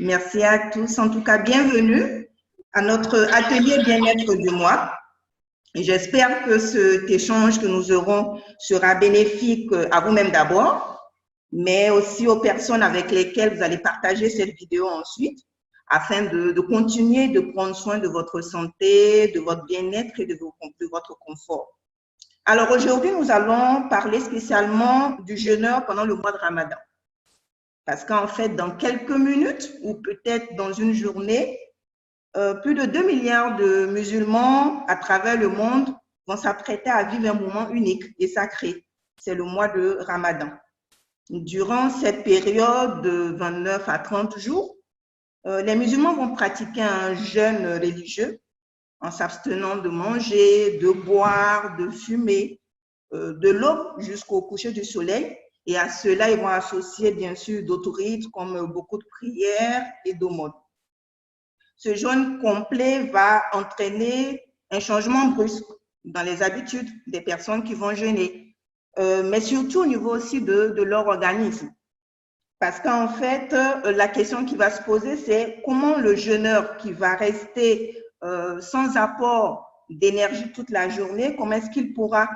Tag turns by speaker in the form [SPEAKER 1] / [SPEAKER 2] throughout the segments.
[SPEAKER 1] Merci à tous. En tout cas, bienvenue à notre atelier bien-être du mois. J'espère que cet échange que nous aurons sera bénéfique à vous-même d'abord, mais aussi aux personnes avec lesquelles vous allez partager cette vidéo ensuite, afin de continuer de prendre soin de votre santé, de votre bien-être et de votre confort. Alors aujourd'hui, nous allons parler spécialement du jeûneur pendant le mois de Ramadan. Parce qu'en fait, dans quelques minutes ou peut-être dans une journée, plus de 2 milliards de musulmans à travers le monde vont s'apprêter à vivre un moment unique et sacré. C'est le mois de Ramadan. Durant cette période de 29 à 30 jours, les musulmans vont pratiquer un jeûne religieux en s'abstenant de manger, de boire, de fumer, de l'aube jusqu'au coucher du soleil. Et à cela, ils vont associer bien sûr d'autres rites comme beaucoup de prières et d'aumônes. Ce jeûne complet va entraîner un changement brusque dans les habitudes des personnes qui vont jeûner, mais surtout au niveau aussi de leur organisme. Parce qu'en fait, la question qui va se poser, c'est comment le jeûneur qui va rester sans apport d'énergie toute la journée, comment est-ce qu'il pourra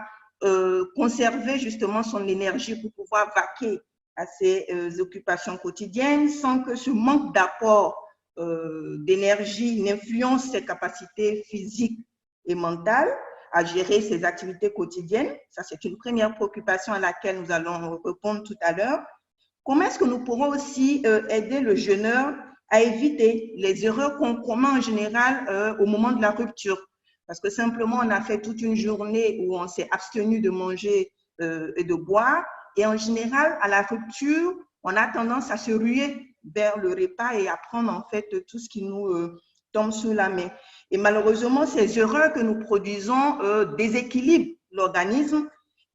[SPEAKER 1] conserver justement son énergie pour pouvoir vaquer à ses occupations quotidiennes sans que ce manque d'apport d'énergie n'influence ses capacités physiques et mentales à gérer ses activités quotidiennes. Ça, c'est une première préoccupation à laquelle nous allons répondre tout à l'heure. Comment est-ce que nous pourrons aussi aider le jeûneur à éviter les erreurs qu'on commet en général au moment de la rupture? Parce que simplement, on a fait toute une journée où on s'est abstenu de manger et de boire. Et en général, à la rupture, on a tendance à se ruer vers le repas et à prendre en fait tout ce qui nous tombe sous la main. Et malheureusement, ces erreurs que nous produisons déséquilibrent l'organisme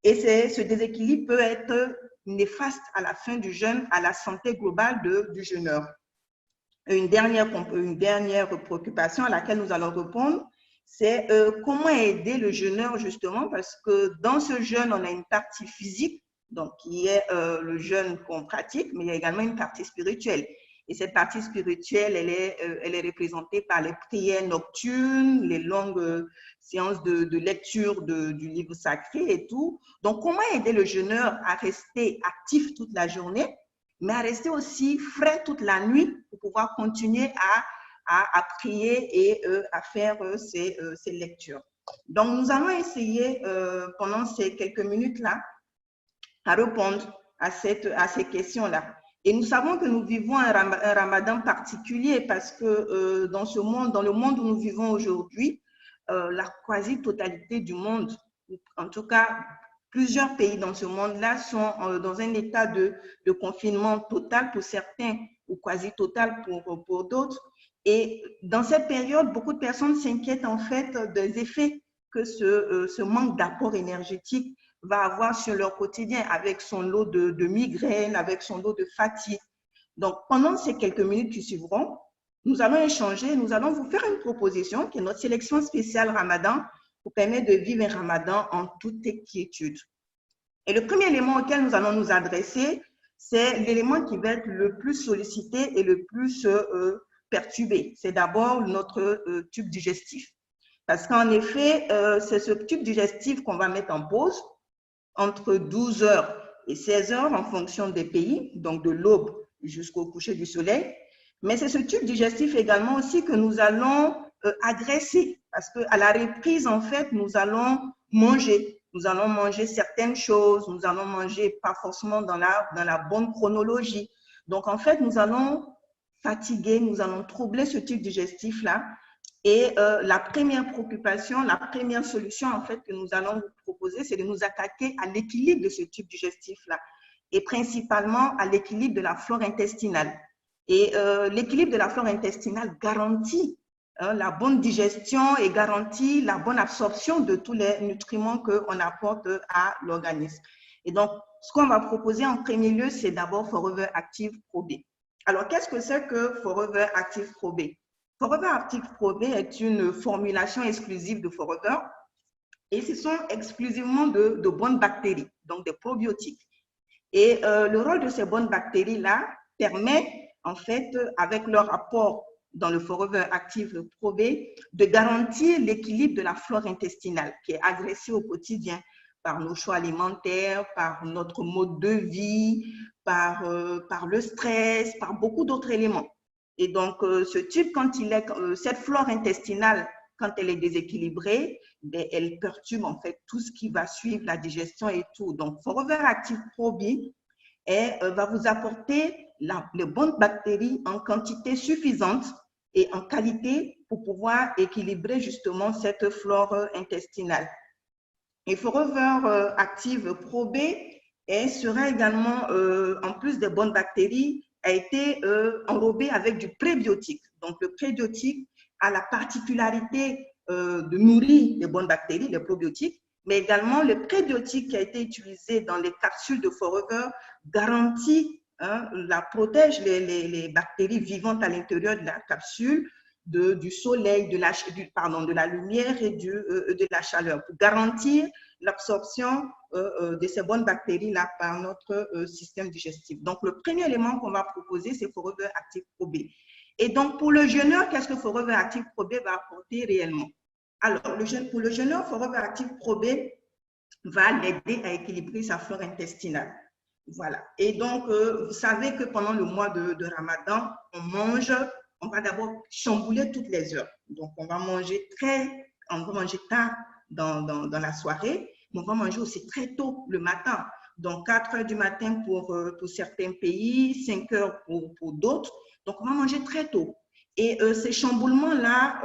[SPEAKER 1] et ce déséquilibre peut être néfaste à la fin du jeûne, à la santé globale du jeûneur. Une dernière préoccupation à laquelle nous allons répondre, c'est comment aider le jeûneur justement, parce que dans ce jeûne, on a une partie physique, donc qui est le jeûne qu'on pratique, mais il y a également une partie spirituelle. Et cette partie spirituelle, elle est représentée par les prières nocturnes, les longues séances de lecture du livre sacré et tout. Donc, comment aider le jeûneur à rester actif toute la journée, mais à rester aussi frais toute la nuit pour pouvoir continuer à prier et à faire ces lectures. Donc, nous allons essayer pendant ces quelques minutes-là à répondre à ces questions-là. Et nous savons que nous vivons un ramadan particulier parce que dans le monde où nous vivons aujourd'hui, la quasi-totalité du monde, en tout cas plusieurs pays dans ce monde-là, sont dans un état de confinement total pour certains ou quasi total pour d'autres. Et dans cette période, beaucoup de personnes s'inquiètent en fait des effets que ce manque d'apport énergétique va avoir sur leur quotidien avec son lot de migraines, avec son lot de fatigue. Donc, pendant ces quelques minutes qui suivront, nous allons échanger, nous allons vous faire une proposition qui est notre sélection spéciale Ramadan pour permettre de vivre un Ramadan en toute quiétude. Et le premier élément auquel nous allons nous adresser, c'est l'élément qui va être le plus sollicité et le plus perturbé. C'est d'abord notre tube digestif. Parce qu'en effet, c'est ce tube digestif qu'on va mettre en pause entre 12 heures et 16 heures en fonction des pays, donc de l'aube jusqu'au coucher du soleil. Mais c'est ce tube digestif également aussi que nous allons agresser parce qu'à la reprise, en fait, nous allons manger. Nous allons manger certaines choses, nous allons manger pas forcément dans la bonne chronologie. Donc, en fait, nous allons fatiguer, nous allons troubler ce tube digestif-là. Et la première préoccupation, la première solution en fait que nous allons vous proposer, c'est de nous attaquer à l'équilibre de ce tube digestif-là et principalement à l'équilibre de la flore intestinale. Et l'équilibre de la flore intestinale garantit la bonne digestion et garantit la bonne absorption de tous les nutriments qu'on apporte à l'organisme. Et donc, ce qu'on va proposer en premier lieu, c'est d'abord Forever Active Pro B. Alors, qu'est-ce que c'est que Forever Active Pro B? Forever Active Pro B est une formulation exclusive de Forever et ce sont exclusivement de bonnes bactéries, donc des probiotiques. Et le rôle de ces bonnes bactéries-là permet en fait, avec leur apport dans le Forever Active Pro B, de garantir l'équilibre de la flore intestinale qui est agressée au quotidien par nos choix alimentaires, par notre mode de vie, par le stress, par beaucoup d'autres éléments. Et donc, ce type, quand il est, cette flore intestinale, quand elle est déséquilibrée, ben, elle perturbe en fait tout ce qui va suivre la digestion et tout. Donc, Forever Active Pro B va vous apporter les bonnes bactéries en quantité suffisante et en qualité pour pouvoir équilibrer justement cette flore intestinale. Et Forever Active Pro B sera également, en plus des bonnes bactéries, a été enrobé avec du prébiotique. Donc, le prébiotique a la particularité de nourrir les bonnes bactéries, les probiotiques, mais également le prébiotique qui a été utilisé dans les capsules de Forever garantit, protège les bactéries vivantes à l'intérieur de la capsule du soleil, de la lumière et de la chaleur, pour garantir l'absorption de ces bonnes bactéries-là par notre système digestif. Donc, le premier élément qu'on va proposer, c'est Forever Active Pro B. Et donc, pour le jeûneur, qu'est-ce que Forever Active Pro B va apporter réellement? Alors, pour le jeûneur, Forever Active Pro B va l'aider à équilibrer sa flore intestinale. Voilà. Et donc, vous savez que pendant le mois de Ramadan, on va d'abord chambouler toutes les heures. Donc, on va manger tard dans la soirée, mais on va manger aussi très tôt le matin. Donc, 4 heures du matin pour certains pays, 5 heures pour d'autres. Donc, on va manger très tôt. Et ces chamboulements-là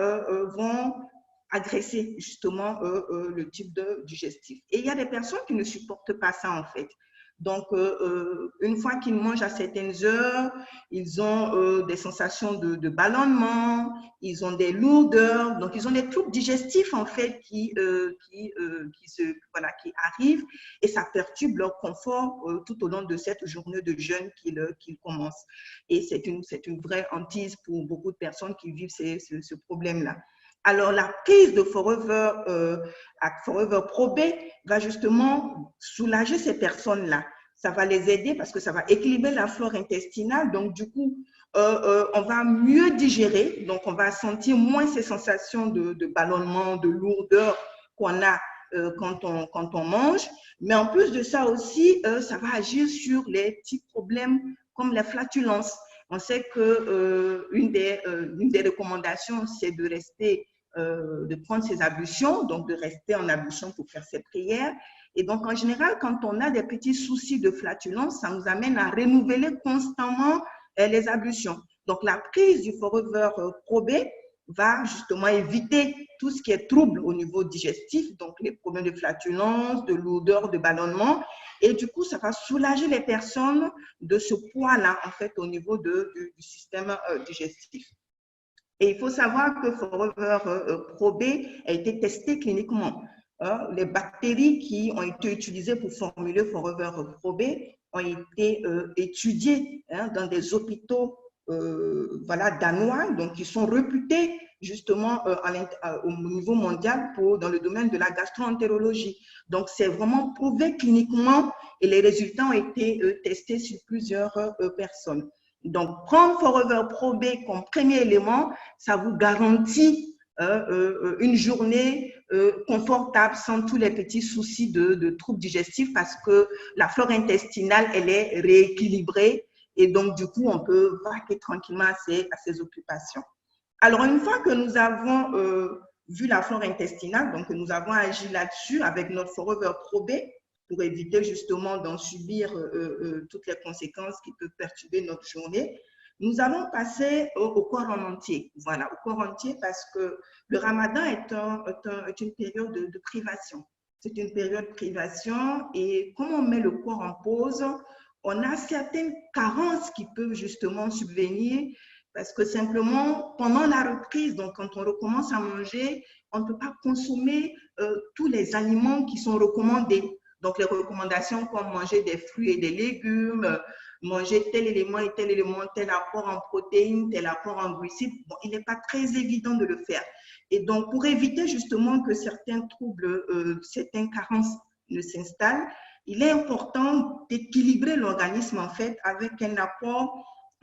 [SPEAKER 1] vont agresser justement le type digestif. Et il y a des personnes qui ne supportent pas ça en fait. Donc, une fois qu'ils mangent à certaines heures, ils ont des sensations de ballonnement, ils ont des lourdeurs, donc ils ont des troubles digestifs en fait qui arrivent et ça perturbe leur confort tout au long de cette journée de jeûne qu'ils commencent. Et c'est une vraie hantise pour beaucoup de personnes qui vivent ce problème-là. Alors, la prise de Forever Pro B va justement soulager ces personnes-là. Ça va les aider parce que ça va équilibrer la flore intestinale. Donc, du coup, on va mieux digérer. Donc, on va sentir moins ces sensations de ballonnement, de lourdeur qu'on a quand on mange. Mais en plus de ça aussi, ça va agir sur les petits problèmes comme la flatulence. On sait que une des recommandations, c'est de rester de prendre ses ablutions, donc de rester en ablution pour faire ses prières. Et donc, en général, quand on a des petits soucis de flatulence, ça nous amène à renouveler constamment les ablutions. Donc, la prise du Forever Pro B va justement éviter tout ce qui est trouble au niveau digestif, donc les problèmes de flatulence, de lourdeur, de ballonnement. Et du coup, ça va soulager les personnes de ce poids-là, en fait, au niveau du système digestif. Et il faut savoir que Forever Pro B a été testé cliniquement. Les bactéries qui ont été utilisées pour formuler Forever Pro B ont été étudiées dans des hôpitaux danois, donc qui sont réputés justement au niveau mondial dans le domaine de la gastro-entérologie. Donc, c'est vraiment prouvé cliniquement et les résultats ont été testés sur plusieurs personnes. Donc, prendre Forever Pro B comme premier élément, ça vous garantit une journée confortable sans tous les petits soucis de troubles digestifs parce que la flore intestinale, elle est rééquilibrée et donc, du coup, on peut vaquer tranquillement à ses occupations. Alors, une fois que nous avons vu la flore intestinale, donc nous avons agi là-dessus avec notre Forever Pro B, pour éviter justement d'en subir toutes les conséquences qui peuvent perturber notre journée. Nous allons passer au corps en entier. Voilà, au corps entier parce que le Ramadan est une période de privation. C'est une période de privation et comme on met le corps en pause, on a certaines carences qui peuvent justement subvenir parce que simplement, pendant la reprise, donc quand on recommence à manger, on ne peut pas consommer tous les aliments qui sont recommandés. Donc, les recommandations comme manger des fruits et des légumes, manger tel élément et tel élément, tel apport en protéines, tel apport en glucides, bon, il n'est pas très évident de le faire. Et donc, pour éviter justement que certains troubles, certaines carences ne s'installent, il est important d'équilibrer l'organisme en fait avec un apport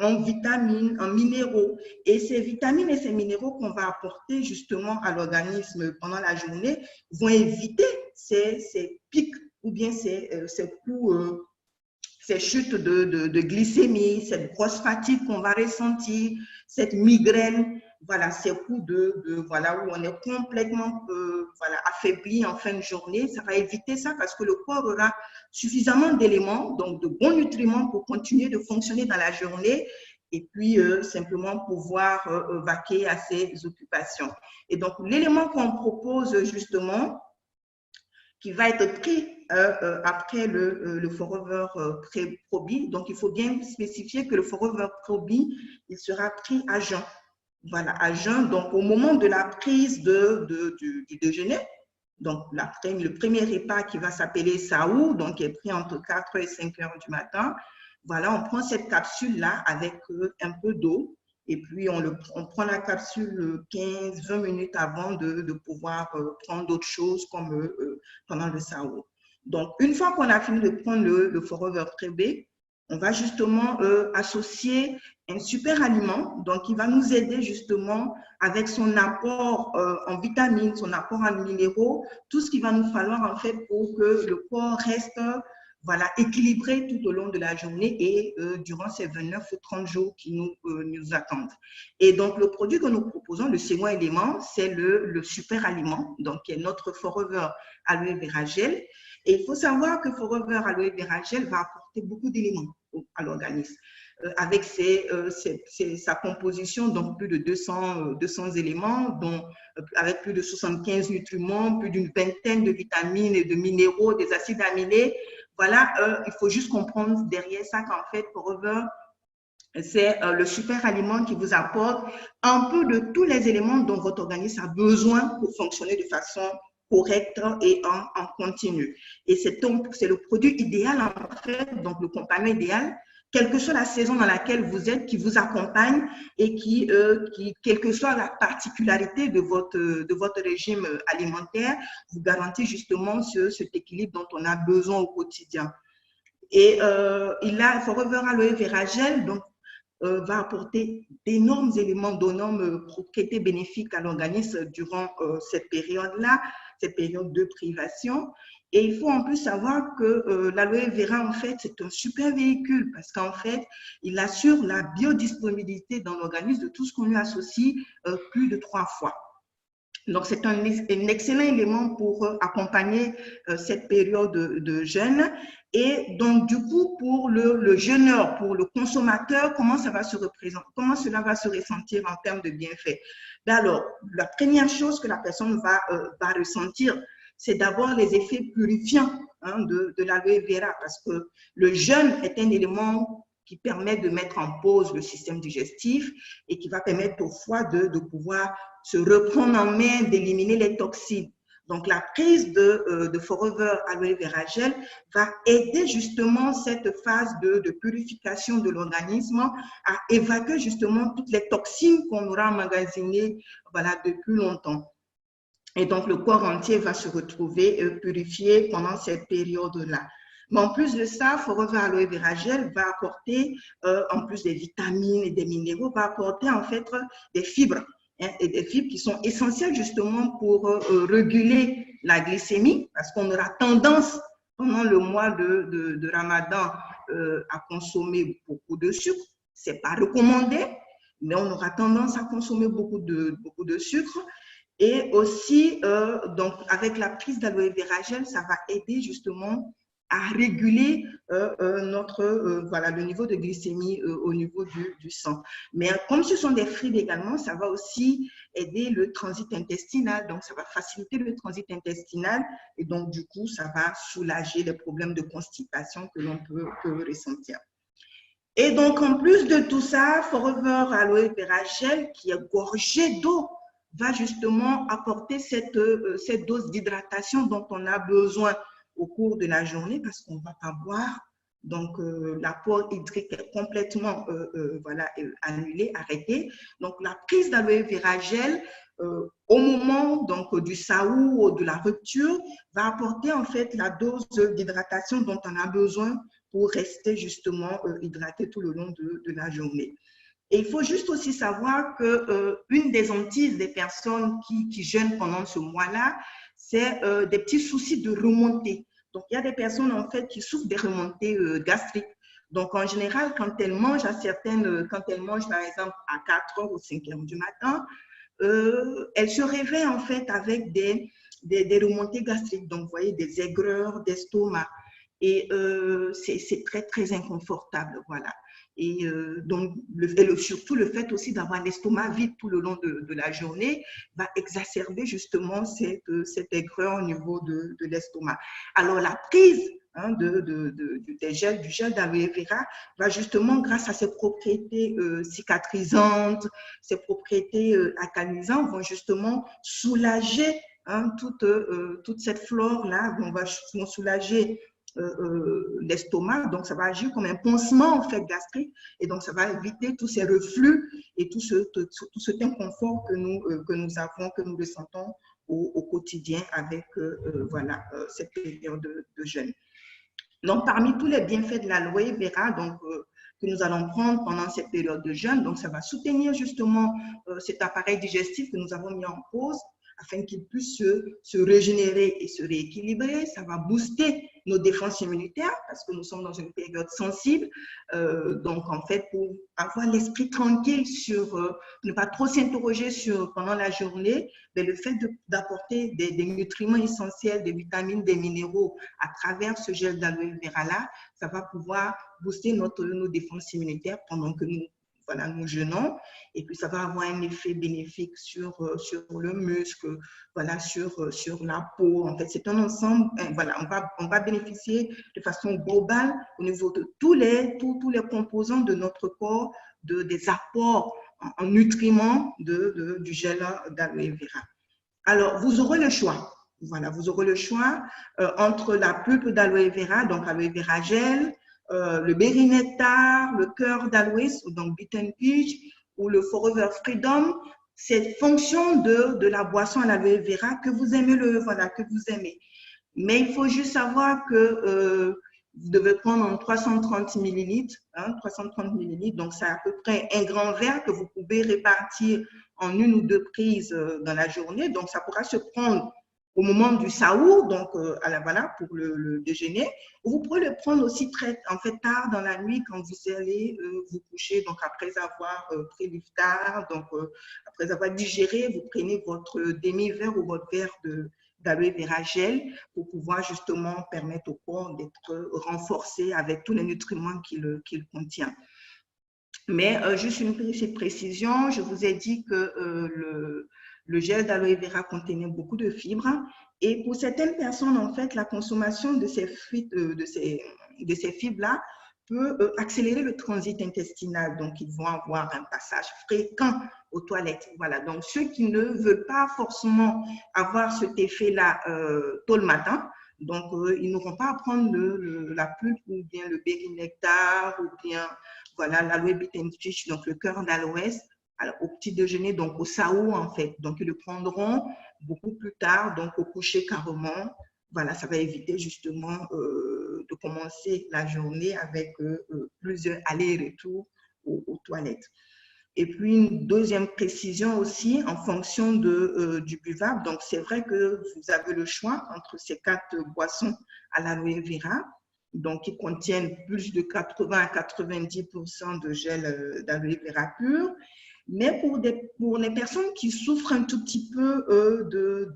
[SPEAKER 1] en vitamines, en minéraux. Et ces vitamines et ces minéraux qu'on va apporter justement à l'organisme pendant la journée vont éviter ces pics ou bien ces coups, ces chutes de glycémie, cette grosse fatigue qu'on va ressentir, cette migraine, voilà, ces coups voilà, où on est complètement voilà, affaibli en fin de journée. Ça va éviter ça parce que le corps aura suffisamment d'éléments, donc de bons nutriments pour continuer de fonctionner dans la journée et puis simplement pouvoir vaquer à ses occupations. Et donc, l'élément qu'on propose justement, qui va être pris après le Forever Probi. Donc, il faut bien spécifier que le Forever Probi, il sera pris à jeun. Voilà, à jeun. Donc, au moment de la prise du déjeuner, donc le premier repas qui va s'appeler Saou, donc qui est pris entre 4 et 5 heures du matin, voilà, on prend cette capsule-là avec un peu d'eau. Et puis, on prend la capsule 15-20 minutes avant de pouvoir prendre d'autres choses comme pendant le Saou. Donc, une fois qu'on a fini de prendre le Forever Prébé, on va justement associer un super aliment, donc qui va nous aider justement avec son apport en vitamines, son apport en minéraux, tout ce qu'il va nous falloir en fait pour que le corps reste voilà, équilibré tout au long de la journée et durant ces 29 ou 30 jours qui nous attendent. Et donc, le produit que nous proposons, le second élément, c'est le super aliment, donc qui est notre Forever Aloe Vera Gel. Et il faut savoir que Forever Aloe Vera Gel va apporter beaucoup d'éléments à l'organisme. Avec sa composition, donc plus de 200 éléments, dont, avec plus de 75 nutriments, plus d'une vingtaine de vitamines et de minéraux, des acides aminés. Voilà, il faut juste comprendre derrière ça qu'en fait, Forever, c'est le super aliment qui vous apporte un peu de tous les éléments dont votre organisme a besoin pour fonctionner de façon correcte et en continu. Et c'est le produit idéal, en fait, donc le compagnon idéal, quelle que soit la saison dans laquelle vous êtes, qui vous accompagne et qui quelle que soit la particularité de votre régime alimentaire, vous garantit justement cet équilibre dont on a besoin au quotidien. Et Forever Aloe Vera Gel, donc, va apporter d'énormes éléments, d'énormes propriétés bénéfiques à l'organisme durant cette période-là, cette période de privation. Et il faut en plus savoir que l'aloe vera, en fait, c'est un super véhicule parce qu'en fait, il assure la biodisponibilité dans l'organisme de tout ce qu'on lui associe plus de 3 fois. Donc, c'est un excellent élément pour accompagner cette période de jeûne. Et donc, du coup, pour le jeûneur, pour le consommateur, comment cela va se ressentir en termes de bienfaits? Alors, la première chose que la personne va ressentir, c'est d'abord les effets purifiants de l'aloe vera, parce que le jeûne est un élément qui permet de mettre en pause le système digestif et qui va permettre au foie de pouvoir se reprendre en main, d'éliminer les toxines. Donc, la prise de Forever Aloe Vera Gel va aider justement cette phase de purification de l'organisme à évacuer justement toutes les toxines qu'on aura emmagasinées voilà, depuis longtemps. Et donc, le corps entier va se retrouver purifié pendant cette période-là. Mais en plus de ça, Forever Aloe Vera Gel va apporter, en plus des vitamines et des minéraux, va apporter en fait des fibres. Et des fibres qui sont essentielles justement pour réguler la glycémie, parce qu'on aura tendance pendant le mois de Ramadan à consommer beaucoup de sucre. Ce n'est pas recommandé, mais on aura tendance à consommer beaucoup de sucre. Et aussi, donc, avec la prise d'aloe vera gel, ça va aider justement à réguler voilà, le niveau de glycémie au niveau du sang. Mais comme ce sont des fibres également, ça va aussi aider le transit intestinal. Donc, ça va faciliter le transit intestinal et donc, du coup, ça va soulager les problèmes de constipation que l'on peut ressentir. Et donc, en plus de tout ça, Forever Aloe Vera Gel, qui est gorgé d'eau, va justement apporter cette dose d'hydratation dont on a besoin au cours de la journée parce qu'on ne va pas boire. Donc, l'apport hydrique est complètement voilà, annulé, arrêté. Donc, la prise d'aloe vera gel au moment donc, du saou ou de la rupture va apporter en fait la dose d'hydratation dont on a besoin pour rester justement hydraté tout le long de la journée. Et il faut juste aussi savoir qu'une des hantises des personnes qui jeûnent pendant ce mois-là, c'est des petits soucis de remontée. Donc, il y a des personnes en fait qui souffrent des remontées gastriques. Donc, en général, quand elles mangent quand elles mangent par exemple à 4h ou 5h du matin, elles se réveillent en fait avec des remontées gastriques. Donc, vous voyez, des aigreurs d'estomac. Et c'est très, très inconfortable, voilà. Et donc, surtout le fait aussi d'avoir l'estomac vide tout le long de la journée va exacerber justement cette aigreur au niveau de l'estomac. Alors, la prise du gel d'aloe vera va justement, grâce à ses propriétés cicatrisantes, ses propriétés alcalinisantes, vont justement soulager toute cette flore-là, vont soulager l'estomac, donc ça va agir comme un pansement en fait gastrique, et donc ça va éviter tous ces reflux et tout cet inconfort que nous avons, que nous ressentons au quotidien avec voilà, cette période de jeûne. Donc, parmi tous les bienfaits de l'aloe vera, que nous allons prendre pendant cette période de jeûne, donc ça va soutenir justement cet appareil digestif que nous avons mis en pause afin qu'il puisse se régénérer et se rééquilibrer. Ça va booster nos défenses immunitaires parce que nous sommes dans une période sensible. Donc, en fait, pour avoir l'esprit tranquille ne pas trop s'interroger pendant la journée, mais le fait d'apporter des nutriments essentiels, des vitamines, des minéraux à travers ce gel d'aloe vera-là, ça va pouvoir booster nos défenses immunitaires pendant que nous jeûnons, et puis ça va avoir un effet bénéfique sur le muscle, voilà, sur la peau. En fait, c'est un ensemble, voilà, on va bénéficier de façon globale au niveau de tous les composants de notre corps, des apports en nutriments du gel d'aloe vera. Alors, vous aurez le choix. Voilà, vous aurez le choix entre la pulpe d'aloe vera, donc aloe vera gel, le berry nectar, le cœur d'aloès, donc Beaten Peach, ou le Forever Freedom. C'est fonction de la boisson à l'aloe vera que vous aimez que vous aimez. Mais il faut juste savoir que vous devez prendre 330 millilitres, 330 millilitres, donc c'est à peu près un grand verre que vous pouvez répartir en une ou deux prises dans la journée. Donc ça pourra se prendre au moment du saour, donc voilà, pour le déjeuner. Vous pouvez le prendre aussi tard dans la nuit quand vous allez vous coucher, donc après avoir pris l'iftar, donc après avoir digéré, vous prenez votre demi-verre ou votre verre d'aloe vera gel pour pouvoir justement permettre au corps d'être renforcé avec tous les nutriments qu'il contient. Mais juste une petite précision, je vous ai dit que le gel d'aloe vera contenait beaucoup de fibres, et pour certaines personnes, en fait, la consommation de ces fibres-là peut accélérer le transit intestinal. Donc, ils vont avoir un passage fréquent aux toilettes. Voilà. Donc, ceux qui ne veulent pas forcément avoir cet effet-là tôt le matin, donc ils n'auront pas à prendre la pulpe ou bien le berry nectar ou bien voilà, l'aloe Beaten Peach, donc le cœur d'aloès, au petit déjeuner, donc au saour en fait. Donc ils le prendront beaucoup plus tard, donc au coucher carrément. Voilà, ça va éviter justement de commencer la journée avec plusieurs allers-retours aux toilettes. Et puis, une deuxième précision aussi, en fonction du buvable. Donc, c'est vrai que vous avez le choix entre ces 4 boissons à l'aloe vera, donc qui contiennent plus de 80 à 90% de gel d'aloe vera pur. Mais pour les personnes qui souffrent un tout petit peu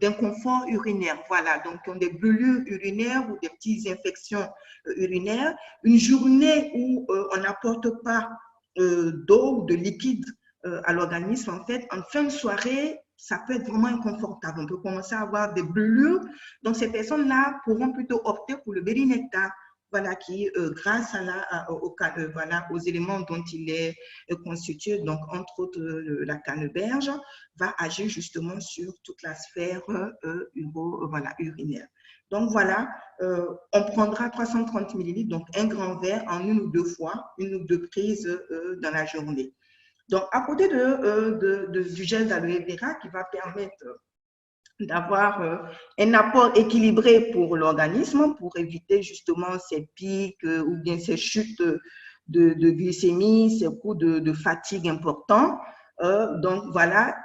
[SPEAKER 1] d'inconfort urinaire, voilà, donc qui ont des brûlures urinaires ou des petites infections urinaires, une journée où on n'apporte pas d'eau ou de liquide à l'organisme, en fait, en fin de soirée, ça peut être vraiment inconfortable. On peut commencer à avoir des brûlures. Donc, ces personnes-là pourront plutôt opter pour le berry nectar, voilà, qui, grâce aux éléments dont il est constitué, donc entre autres la canneberge, va agir justement sur toute la sphère urinaire. Donc voilà, on prendra 330 millilitres, donc un grand verre en une ou deux fois, une ou deux prises dans la journée. Donc à côté du gel d'aloe vera qui va permettre d'avoir un apport équilibré pour l'organisme pour éviter justement ces pics ou bien ces chutes de glycémie, ces coups de fatigue importants. Donc voilà,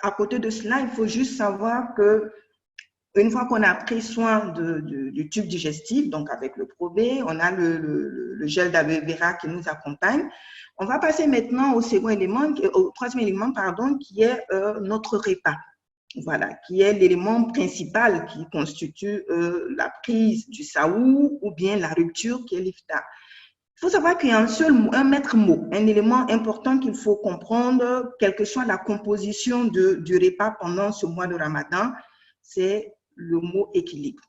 [SPEAKER 1] à côté de cela, il faut juste savoir que une fois qu'on a pris soin du tube digestif, donc avec le Pro-B, on a le gel d'aloe vera qui nous accompagne. On va passer maintenant au second élément, au troisième élément, pardon, qui est notre repas. Voilà, qui est l'élément principal qui constitue la prise du saoul ou bien la rupture qui est l'iftar. Il faut savoir qu'il y a un maître mot, un élément important qu'il faut comprendre, quelle que soit la composition du repas pendant ce mois de Ramadan, c'est le mot équilibre.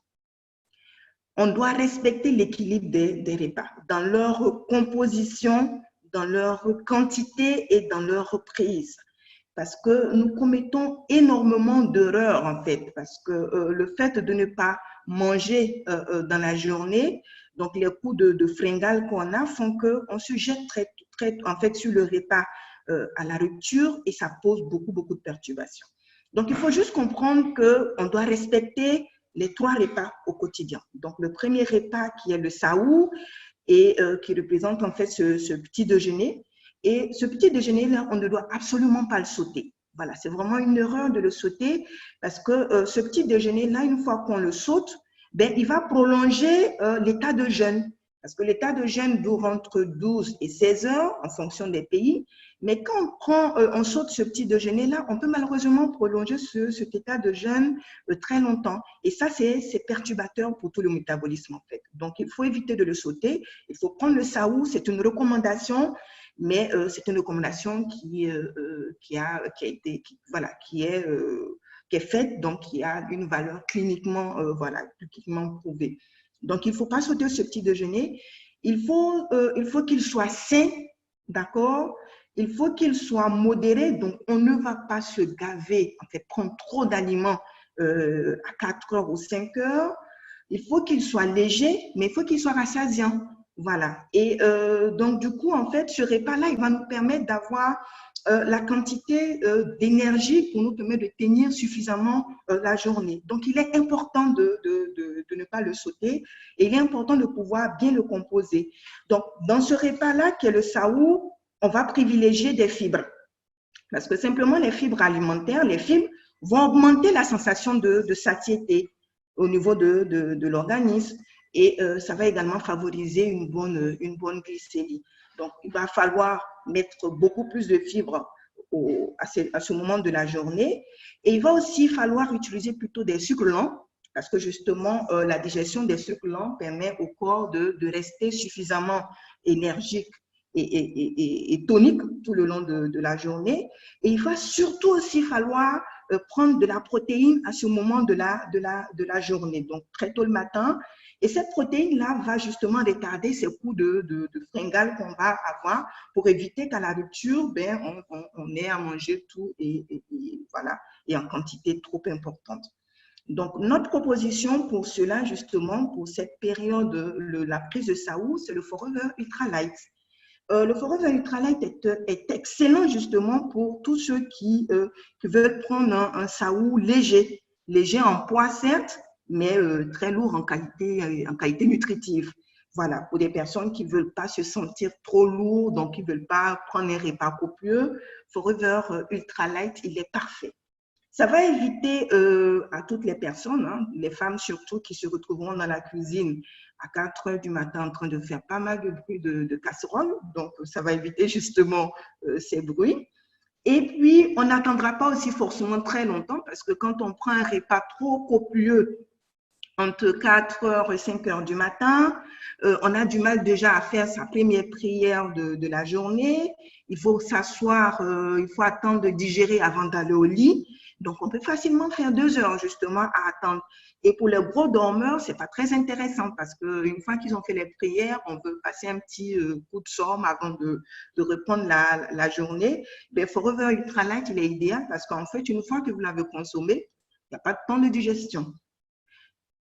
[SPEAKER 1] On doit respecter l'équilibre des repas dans leur composition, dans leur quantité et dans leur prise. Parce que nous commettons énormément d'erreurs en fait, parce que le fait de ne pas manger dans la journée, donc les coups de fringale qu'on a font qu'on se jette très en fait sur le repas à la rupture et ça pose beaucoup de perturbations. Donc il faut juste comprendre qu'on doit respecter les 3 repas au quotidien. Donc le premier repas qui est le saoul et qui représente en fait ce petit déjeuner. Et ce petit déjeuner-là, on ne doit absolument pas le sauter. Voilà, c'est vraiment une erreur de le sauter parce que ce petit déjeuner-là, une fois qu'on le saute, ben, il va prolonger l'état de jeûne. Parce que l'état de jeûne dure entre 12 et 16 heures en fonction des pays. Mais quand on saute ce petit déjeuner-là, on peut malheureusement prolonger cet état de jeûne très longtemps. Et ça, c'est perturbateur pour tout le métabolisme en fait. Donc, il faut éviter de le sauter. Il faut prendre le saoul, c'est une recommandation. Mais c'est une recommandation qui est faite, donc qui a une valeur cliniquement prouvée. Donc, il ne faut pas sauter ce petit déjeuner. Il faut qu'il soit sain, d'accord? Il faut qu'il soit modéré, donc on ne va pas se gaver, en fait, prendre trop d'aliments à 4 heures ou 5 heures. Il faut qu'il soit léger, mais il faut qu'il soit rassasiant. Voilà. Et donc, du coup, en fait, ce repas-là, il va nous permettre d'avoir la quantité d'énergie pour nous permettre de tenir suffisamment la journée. Donc, il est important de ne pas le sauter et il est important de pouvoir bien le composer. Donc, dans ce repas-là, qui est le saoul, on va privilégier des fibres. Parce que simplement, les fibres alimentaires, les fibres vont augmenter la sensation de satiété au niveau de l'organisme. Et ça va également favoriser une bonne glycémie. Donc, il va falloir mettre beaucoup plus de fibres à ce moment de la journée. Et il va aussi falloir utiliser plutôt des sucres lents, parce que justement, la digestion des sucres lents permet au corps de rester suffisamment énergique et tonique tout le long de la journée. Et il va surtout aussi falloir prendre de la protéine à ce moment de la journée, donc très tôt le matin. Et cette protéine-là va justement retarder ces coups de fringale qu'on va avoir pour éviter qu'à la rupture, ben, on ait à manger tout et voilà, et en quantité trop importante. Donc, notre proposition pour cela, justement, pour cette période, la prise de saoul, c'est le Forever Ultra Light. Le Forever Ultra Light est excellent justement pour tous ceux qui veulent prendre un saoul léger en poids certes, mais très lourd en qualité nutritive. Voilà, pour des personnes qui ne veulent pas se sentir trop lourd, donc qui ne veulent pas prendre un repas copieux, Forever Ultra Light, il est parfait. Ça va éviter à toutes les personnes, hein, les femmes surtout, qui se retrouveront dans la cuisine à 4 heures du matin en train de faire pas mal de bruit de casserole. Donc, ça va éviter justement ces bruits. Et puis, on n'attendra pas aussi forcément très longtemps parce que quand on prend un repas trop copieux entre 4 heures et 5 heures du matin, on a du mal déjà à faire sa première prière de la journée. Il faut s'asseoir, il faut attendre de digérer avant d'aller au lit. Donc, on peut facilement faire 2 heures justement à attendre. Et pour les gros dormeurs, ce n'est pas très intéressant parce qu'une fois qu'ils ont fait les prières, on veut passer un petit coup de somme avant de reprendre la journée. Mais Forever Ultra Light, il est idéal parce qu'en fait, une fois que vous l'avez consommé, il n'y a pas de temps de digestion.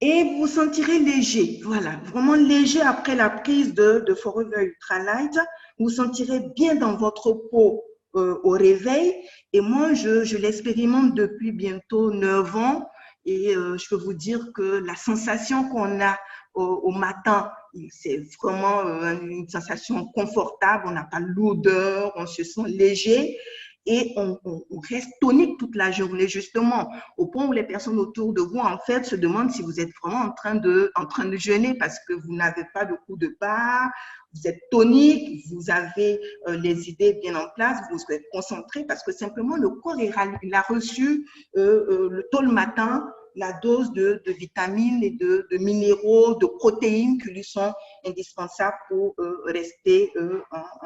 [SPEAKER 1] Et vous vous sentirez léger, voilà, vraiment léger après la prise de Forever Ultra Light. Vous vous sentirez bien dans votre peau, au réveil. Et moi, je l'expérimente depuis bientôt 9 ans. Et je peux vous dire que la sensation qu'on a au matin, c'est vraiment une sensation confortable. On n'a pas l'odeur, on se sent léger. Et on reste tonique toute la journée, justement, au point où les personnes autour de vous, en fait, se demandent si vous êtes vraiment en train de jeûner parce que vous n'avez pas de coup de barre, vous êtes tonique, vous avez les idées bien en place, vous êtes concentré parce que simplement le corps il a reçu tôt le matin la dose de vitamines et de minéraux, de protéines qui lui sont indispensables pour rester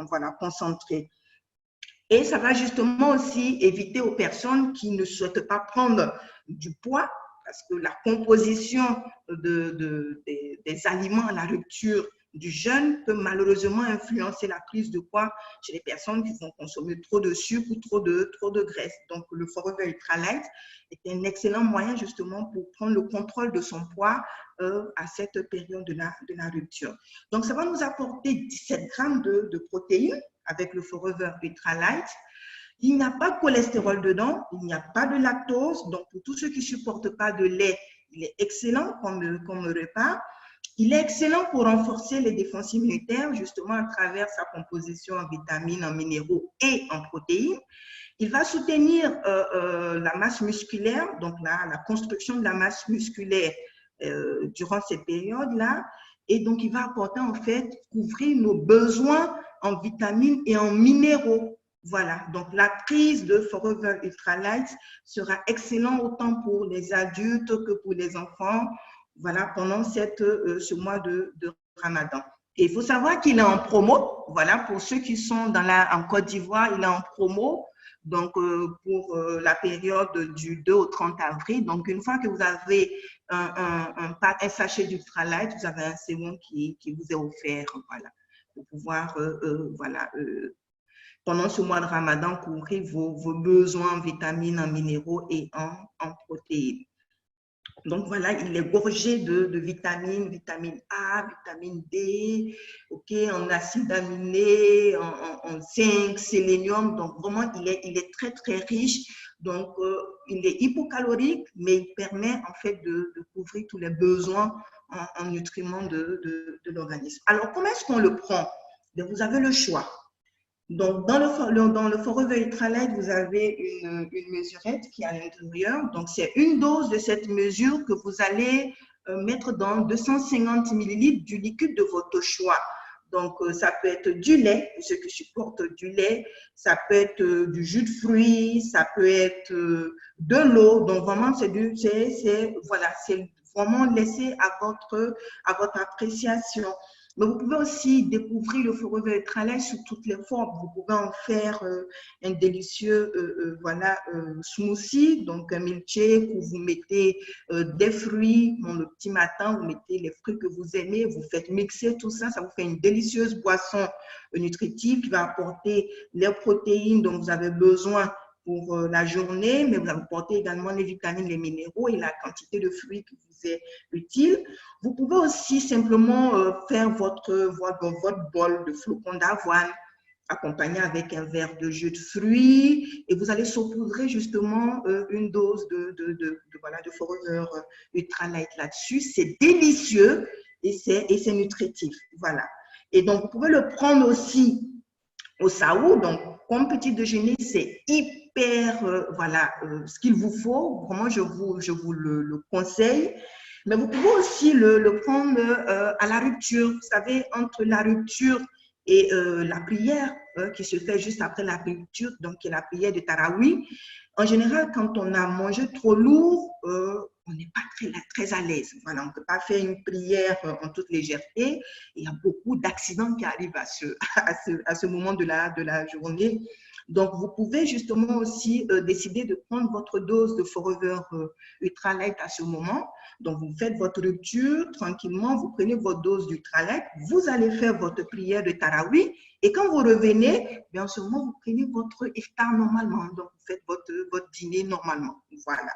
[SPEAKER 1] voilà, concentré. Et ça va justement aussi éviter aux personnes qui ne souhaitent pas prendre du poids, parce que la composition des aliments à la rupture du jeûne peut malheureusement influencer la prise de poids chez les personnes qui vont consommer trop de sucre ou trop de graisse. Donc, le Forever Ultra Light est un excellent moyen justement pour prendre le contrôle de son poids à cette période de la rupture. Donc, ça va nous apporter 17 grammes de protéines avec le Forever Ultra Light. Il n'y a pas de cholestérol dedans, il n'y a pas de lactose. Donc, pour tous ceux qui ne supportent pas de lait, il est excellent comme repas. Il est excellent pour renforcer les défenses immunitaires, justement à travers sa composition en vitamines, en minéraux et en protéines. Il va soutenir la masse musculaire, donc la construction de la masse musculaire durant cette période-là. Et donc, il va apporter en fait, couvrir nos besoins en vitamines et en minéraux. Voilà, donc la prise de Forever Ultra Light sera excellente autant pour les adultes que pour les enfants, voilà, pendant ce mois de Ramadan. Et il faut savoir qu'il est en promo, voilà, pour ceux qui sont en Côte d'Ivoire, il est en promo, donc pour la période du 2 au 30 avril. Donc, une fois que vous avez un sachet d'Ultra Light, vous avez un sérum qui vous est offert, voilà, pour pouvoir, voilà, pendant ce mois de Ramadan, couvrir vos besoins en vitamines, en minéraux et en protéines. Donc voilà, il est gorgé de vitamines, vitamine A, vitamine D, en acides aminés, en zinc, sélénium. Donc vraiment, il est très, très riche. Donc, il est hypocalorique, mais il permet en fait de couvrir tous les besoins en nutriments de l'organisme. Alors, comment est-ce qu'on le prend? Vous avez le choix. Donc, dans le Forever Ultra Light, vous avez une mesurette qui est à l'intérieur. Donc, c'est une dose de cette mesure que vous allez mettre dans 250 ml du liquide de votre choix. Donc, ça peut être du lait, pour ceux qui supportent du lait, ça peut être du jus de fruits, ça peut être de l'eau. Donc, vraiment, c'est vraiment laissé à votre appréciation. Mais vous pouvez aussi découvrir le Forever Ultra Light sous toutes les formes. Vous pouvez en faire un délicieux smoothie, donc un milkshake où vous mettez des fruits. Le petit matin, vous mettez les fruits que vous aimez, vous faites mixer tout ça, ça vous fait une délicieuse boisson nutritive qui va apporter les protéines dont vous avez besoin pour la journée, mais vous apportez également les vitamines, les minéraux et la quantité de fruits qui vous est utile. Vous pouvez aussi simplement faire votre bol de flocons d'avoine accompagné avec un verre de jus de fruits et vous allez saupoudrer justement une dose de Forever Ultra Light là-dessus. C'est délicieux et c'est nutritif. Voilà. Et donc, vous pouvez le prendre aussi au sahur. Donc, comme petit déjeuner, c'est hyper, ce qu'il vous faut. Vraiment, je vous le conseille. Mais vous pouvez aussi le prendre à la rupture. Vous savez, entre la rupture et la prière qui se fait juste après la rupture, donc qui est la prière de Tarawih. En général, quand on a mangé trop lourd, on n'est pas très à l'aise. Voilà, on ne peut pas faire une prière en toute légèreté. Il y a beaucoup d'accidents qui arrivent à ce moment de la journée. Donc, vous pouvez justement aussi décider de prendre votre dose de Forever Ultra Light à ce moment. Donc, vous faites votre rupture tranquillement, vous prenez votre dose d'Ultra Light, vous allez faire votre prière de Tarawih et quand vous revenez, bien, en ce moment, vous prenez votre iftar normalement. Donc, vous faites votre dîner normalement. Voilà.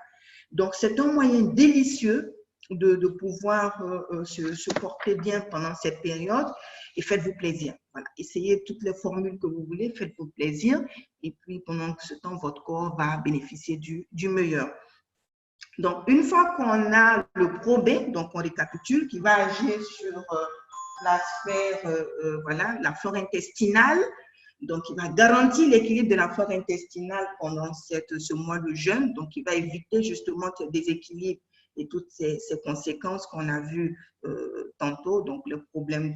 [SPEAKER 1] Donc, c'est un moyen délicieux de pouvoir se porter bien pendant cette période et faites-vous plaisir. Voilà. Essayez toutes les formules que vous voulez, faites-vous plaisir et puis pendant ce temps, votre corps va bénéficier du meilleur. Donc, une fois qu'on a le pro-B, donc on récapitule, qui va agir sur la sphère, voilà, la flore intestinale. Donc, il va garantir l'équilibre de la flore intestinale pendant ce mois de jeûne. Donc, il va éviter justement ce déséquilibre et toutes ces conséquences qu'on a vues tantôt, donc le problème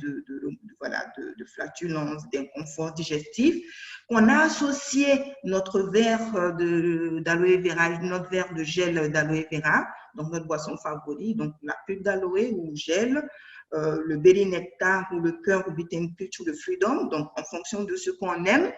[SPEAKER 1] voilà, de flatulence, d'inconfort digestif. On a associé notre verre d'aloe vera, notre verre de gel d'aloe vera, donc notre boisson favorite, donc la pulpe d'aloe ou gel, le berry nectar ou le cœur ou Beaten Peach ou le freedom, donc en fonction de ce qu'on aime,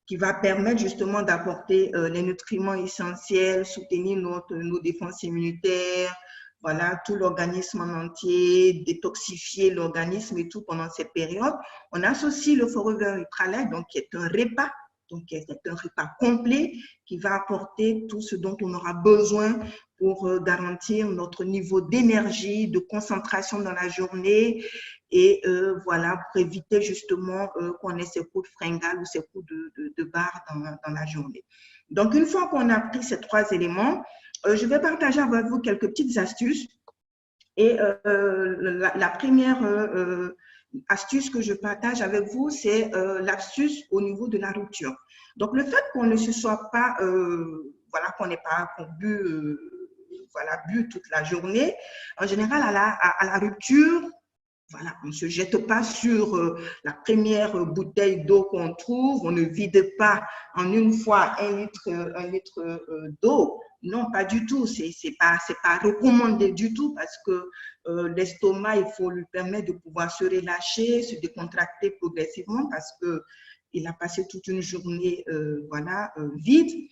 [SPEAKER 1] qui va permettre justement d'apporter les nutriments essentiels, soutenir nos défenses immunitaires, voilà, tout l'organisme en entier, détoxifier l'organisme et tout pendant cette période. On associe le Forever Ultralight, donc qui est un repas, donc qui est un repas complet qui va apporter tout ce dont on aura besoin pour garantir notre niveau d'énergie, de concentration dans la journée et voilà, pour éviter justement qu'on ait ces coups de fringale ou ces coups de barre dans la journée. Donc, une fois qu'on a pris ces trois éléments, je vais partager avec vous quelques petites astuces. Et la première astuce que je partage avec vous, c'est l'astuce au niveau de la rupture. Donc, le fait qu'on ne se soit pas, voilà, qu'on n'ait pas bu, voilà, bu toute la journée, en général, à la rupture, voilà, on ne se jette pas sur la première bouteille d'eau qu'on trouve, on ne vide pas en une fois un litre d'eau. Non, pas du tout, c'est pas recommandé du tout parce que l'estomac, il faut lui permettre de pouvoir se relâcher, se décontracter progressivement parce qu'il a passé toute une journée voilà, vide.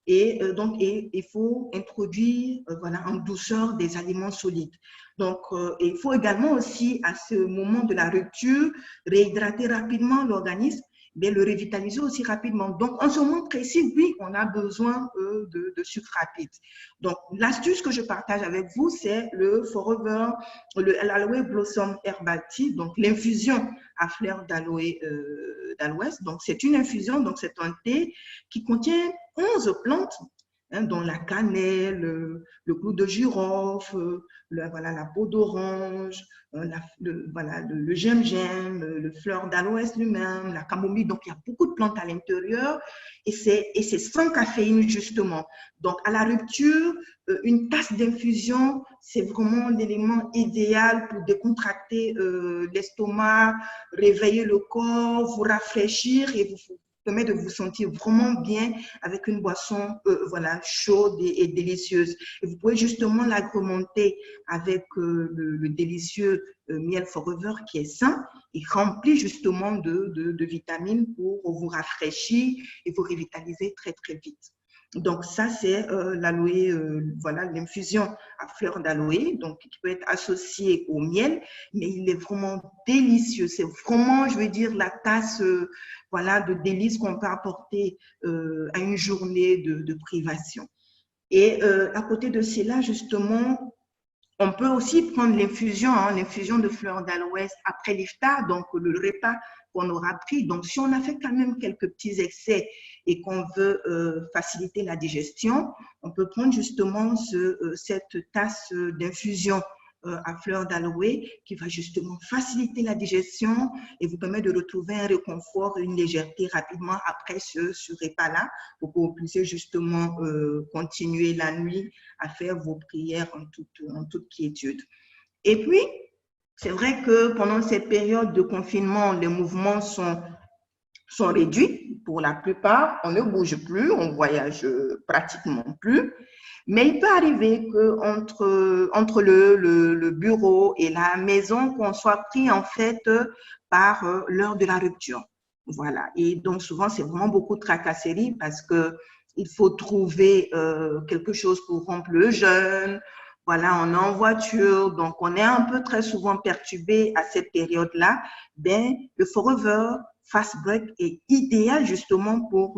[SPEAKER 1] Et donc, il faut introduire voilà, en douceur des aliments solides. Donc, il faut également aussi, à ce moment de la rupture, réhydrater rapidement l'organisme, mais le revitaliser aussi rapidement. Donc, en ce moment précis, oui, on a besoin de sucre rapide. Donc, l'astuce que je partage avec vous, c'est le Forever, l'Aloe Blossom Herbal Tea, donc l'infusion à fleurs d'aloès. Donc, c'est une infusion, donc c'est un thé qui contient 11 plantes, hein, dont la cannelle, le clou de girofle, voilà, la peau d'orange, voilà, le gingembre, le fleur d'aloès lui-même, la camomille. Donc, il y a beaucoup de plantes à l'intérieur et c'est sans caféine, justement. Donc, à la rupture, une tasse d'infusion, c'est vraiment l'élément idéal pour décontracter l'estomac, réveiller le corps, vous rafraîchir et vous permet de vous sentir vraiment bien avec une boisson voilà, chaude et délicieuse. Et vous pouvez justement l'agrémenter avec le délicieux miel Forever qui est sain et rempli justement de vitamines pour vous rafraîchir et vous revitaliser très, très vite. Donc, ça, c'est l'aloe, voilà, l'infusion à fleurs d'aloe, donc qui peut être associée au miel, mais il est vraiment délicieux. C'est vraiment, je veux dire, la tasse voilà, de délices qu'on peut apporter à une journée de privation. Et à côté de cela, justement, on peut aussi prendre l'infusion, hein, l'infusion de fleurs d'aloès après l'iftar, donc le repas qu'on aura pris. Donc, si on a fait quand même quelques petits excès et qu'on veut faciliter la digestion, on peut prendre justement cette tasse d'infusion à fleurs d'aloe qui va justement faciliter la digestion et vous permettre de retrouver un réconfort, une légèreté rapidement après ce repas-là pour que vous puissiez justement continuer la nuit à faire vos prières en toute quiétude. Et puis, c'est vrai que pendant cette période de confinement, les mouvements sont réduits pour la plupart. On ne bouge plus, on voyage pratiquement plus. Mais il peut arriver qu'entre le bureau et la maison, qu'on soit pris en fait par l'heure de la rupture. Voilà. Et donc, souvent, c'est vraiment beaucoup de tracasseries parce qu'il faut trouver quelque chose pour rompre le jeûne. Voilà, on est en voiture, donc on est un peu très souvent perturbé à cette période-là. Ben, le Forever Fast Break est idéal justement pour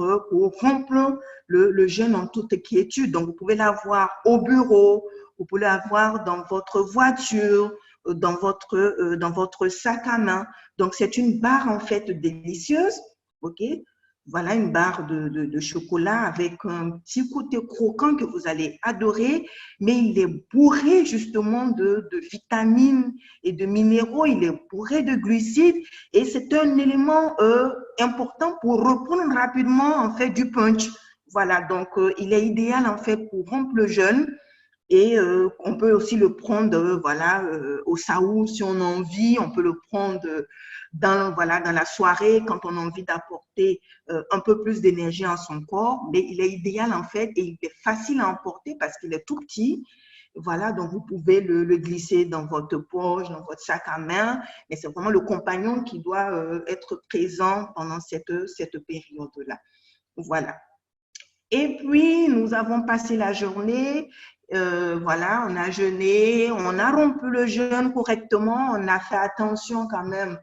[SPEAKER 1] rompre le jeûne en toute quiétude. Donc, vous pouvez l'avoir au bureau, vous pouvez l'avoir dans votre voiture, dans votre sac à main. Donc, c'est une barre en fait délicieuse, ok? Voilà une barre de chocolat avec un petit côté croquant que vous allez adorer, mais il est bourré justement de vitamines et de minéraux, il est bourré de glucides et c'est un élément important pour reprendre rapidement en fait du punch. Voilà, donc il est idéal en fait pour rompre le jeûne. Et on peut aussi le prendre voilà, au saoul si on a envie, on peut le prendre voilà, dans la soirée quand on a envie d'apporter un peu plus d'énergie à son corps. Mais il est idéal en fait et il est facile à emporter parce qu'il est tout petit. Voilà, donc vous pouvez le glisser dans votre poche, dans votre sac à main, mais c'est vraiment le compagnon qui doit être présent pendant cette période-là. Voilà. Et puis, nous avons passé la journée, voilà, on a jeûné, on a rompu le jeûne correctement, on a fait attention quand même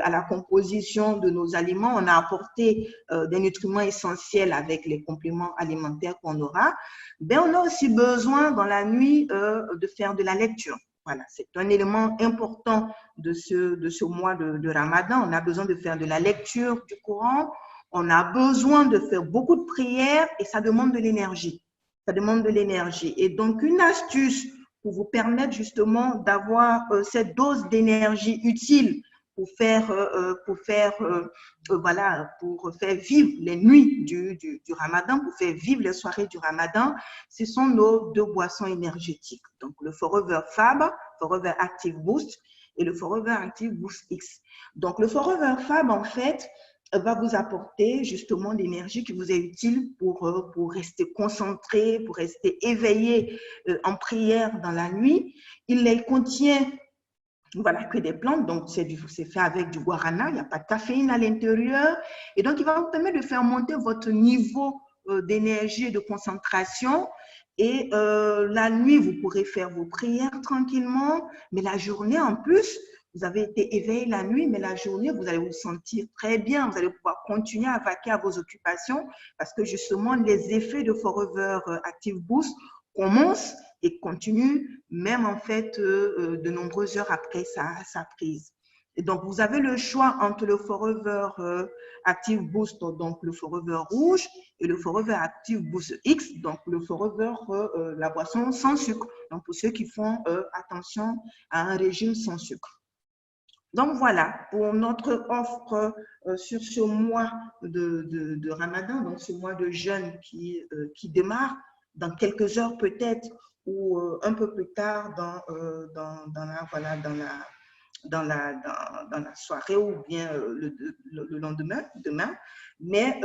[SPEAKER 1] à la composition de nos aliments, on a apporté des nutriments essentiels avec les compléments alimentaires qu'on aura. Ben, on a aussi besoin dans la nuit de faire de la lecture. Voilà, c'est un élément important de ce mois de Ramadan. On a besoin de faire de la lecture du Coran. On a besoin de faire beaucoup de prières et ça demande de l'énergie. Ça demande de l'énergie. Et donc, une astuce pour vous permettre justement d'avoir cette dose d'énergie utile pour faire vivre les nuits du Ramadan, pour faire vivre les soirées du Ramadan, ce sont nos 2 boissons énergétiques. Donc, le Forever Fab, Forever Active Boost et le Forever Active Boost X. Donc, le Forever Fab, en fait, va vous apporter justement l'énergie qui vous est utile pour rester concentré, pour rester éveillé en prière dans la nuit. Il contient voilà, que des plantes, donc c'est fait avec du guarana, il n'y a pas de caféine à l'intérieur. Et donc, il va vous permettre de faire monter votre niveau d'énergie et de concentration. Et la nuit, vous pourrez faire vos prières tranquillement, mais la journée en plus, vous avez été éveillé la nuit, mais la journée, vous allez vous sentir très bien. Vous allez pouvoir continuer à vaquer à vos occupations parce que justement, les effets de Forever Active Boost commencent et continuent même en fait de nombreuses heures après sa prise. Et donc, vous avez le choix entre le Forever Active Boost, donc le Forever rouge, et le Forever Active Boost X, donc le Forever, la boisson sans sucre. Donc, pour ceux qui font attention à un régime sans sucre. Donc voilà, pour notre offre sur ce mois de Ramadan, donc ce mois de jeûne qui démarre dans quelques heures peut-être ou un peu plus tard dans la soirée ou bien le lendemain, demain. Mais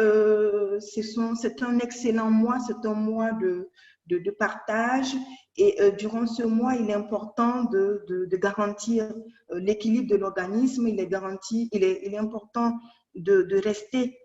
[SPEAKER 1] c'est un excellent mois, c'est un mois de partage. Et durant ce mois, il est important de garantir l'équilibre de l'organisme. Il est important de rester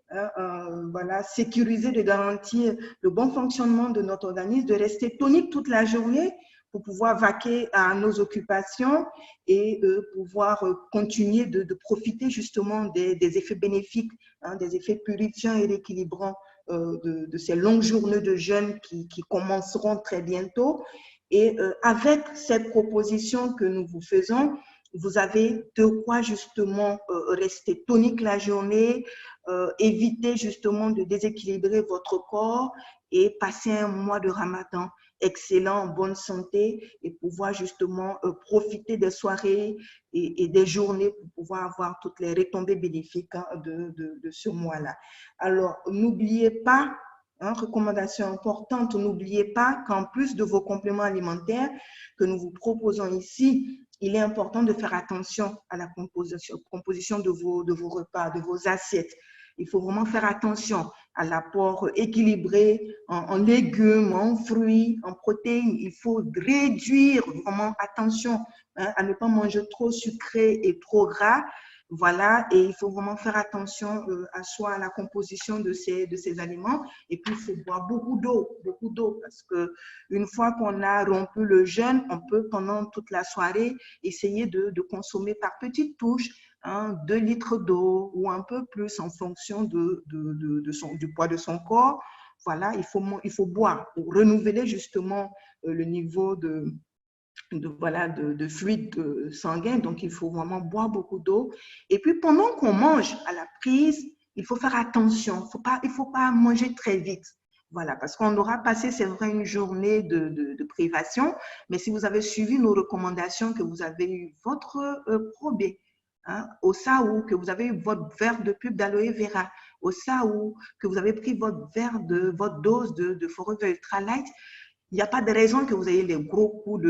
[SPEAKER 1] voilà, sécurisé, de garantir le bon fonctionnement de notre organisme, de rester tonique toute la journée pour pouvoir vaquer à nos occupations et pouvoir continuer de profiter justement des effets bénéfiques, hein, des effets purifiants et rééquilibrants de ces longues journées de jeûne qui commenceront très bientôt. Et avec cette proposition que nous vous faisons, vous avez de quoi justement rester tonique la journée, éviter justement de déséquilibrer votre corps et passer un mois de Ramadan excellent, en bonne santé et pouvoir justement profiter des soirées et des journées pour pouvoir avoir toutes les retombées bénéfiques hein, de ce mois-là. Alors, n'oubliez pas, hein, recommandation importante, n'oubliez pas qu'en plus de vos compléments alimentaires que nous vous proposons ici, il est important de faire attention à la composition de vos repas, de vos assiettes. Il faut vraiment faire attention à l'apport équilibré en légumes, en fruits, en protéines. Il faut réduire vraiment attention hein, à ne pas manger trop sucré et trop gras. Voilà, et il faut vraiment faire attention à la composition de ces aliments. Et puis, il faut boire beaucoup d'eau, parce que une fois qu'on a rompu le jeûne, on peut pendant toute la soirée essayer de consommer par petites touches 2 litres d'eau ou un peu plus en fonction du poids de son corps. Voilà, il faut boire pour renouveler justement le niveau de fluide sanguin. Donc, il faut vraiment boire beaucoup d'eau. Et puis, pendant qu'on mange à la prise, il faut faire attention. Il faut pas manger très vite. Voilà, parce qu'on aura passé, c'est vrai, une journée de privation, mais si vous avez suivi nos recommandations, que vous avez eu votre probé, hein, au SAO, que vous avez eu votre verre de pulpe d'aloe vera, au SAO, que vous avez pris votre dose de Forever Ultra Light, il n'y a pas de raison que vous ayez les gros coups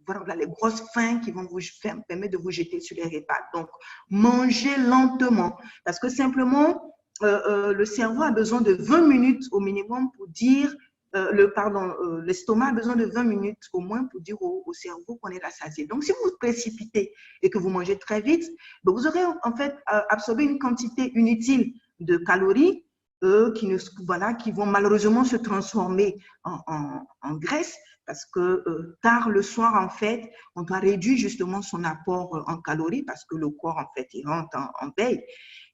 [SPEAKER 1] voilà, les grosses faims qui vont vous permettre de vous jeter sur les repas. Donc, mangez lentement, parce que simplement, le cerveau a besoin de 20 minutes au minimum pour dire, l'estomac a besoin de 20 minutes au moins pour dire au cerveau qu'on est rassasié. Donc, si vous vous précipitez et que vous mangez très vite, ben vous aurez en fait absorbé une quantité inutile de calories qui vont malheureusement se transformer en graisse, parce que tard le soir, en fait, on doit réduire justement son apport en calories, parce que le corps, en fait, il rentre en veille.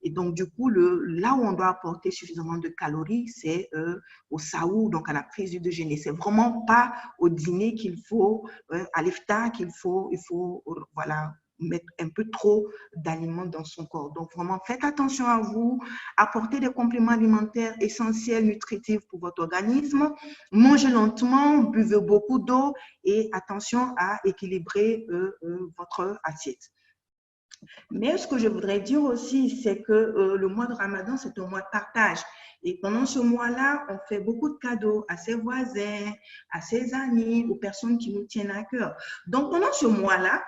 [SPEAKER 1] Et donc, du coup, là où on doit apporter suffisamment de calories, c'est au sahur, donc à la prise du déjeuner. C'est vraiment pas au dîner qu'il faut, à l'iftar qu'il faut, voilà, mettre un peu trop d'aliments dans son corps. Donc, vraiment, faites attention à vous, apportez des compléments alimentaires essentiels, nutritifs pour votre organisme, mangez lentement, buvez beaucoup d'eau et attention à équilibrer votre assiette. Mais ce que je voudrais dire aussi, c'est que le mois de Ramadan, c'est un mois de partage. Et pendant ce mois-là, on fait beaucoup de cadeaux à ses voisins, à ses amis, aux personnes qui nous tiennent à cœur. Donc, pendant ce mois-là,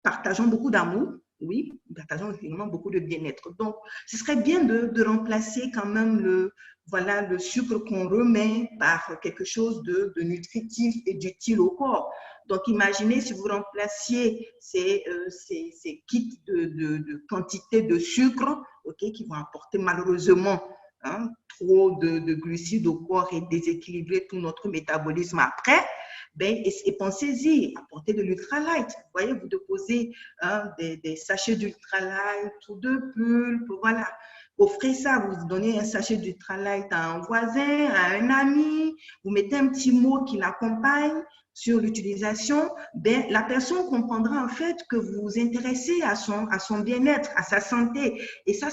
[SPEAKER 1] partageons beaucoup d'amour, oui, partageons également beaucoup de bien-être. Donc, ce serait bien de remplacer quand même le sucre qu'on remet par quelque chose de nutritif et d'utile au corps. Donc, imaginez si vous remplaciez ces kits de quantité de sucre, qui vont apporter malheureusement trop de glucides au corps et déséquilibrer tout notre métabolisme après. Et pensez-y, apportez de l'ultra light. Vous voyez, vous déposez des sachets d'ultra light ou de pulpe, voilà. Offrez ça, vous donnez un sachet d'ultra light à un voisin, à un ami, vous mettez un petit mot qui l'accompagne sur l'utilisation, la personne comprendra en fait que vous vous intéressez à son bien-être, à sa santé. Et ça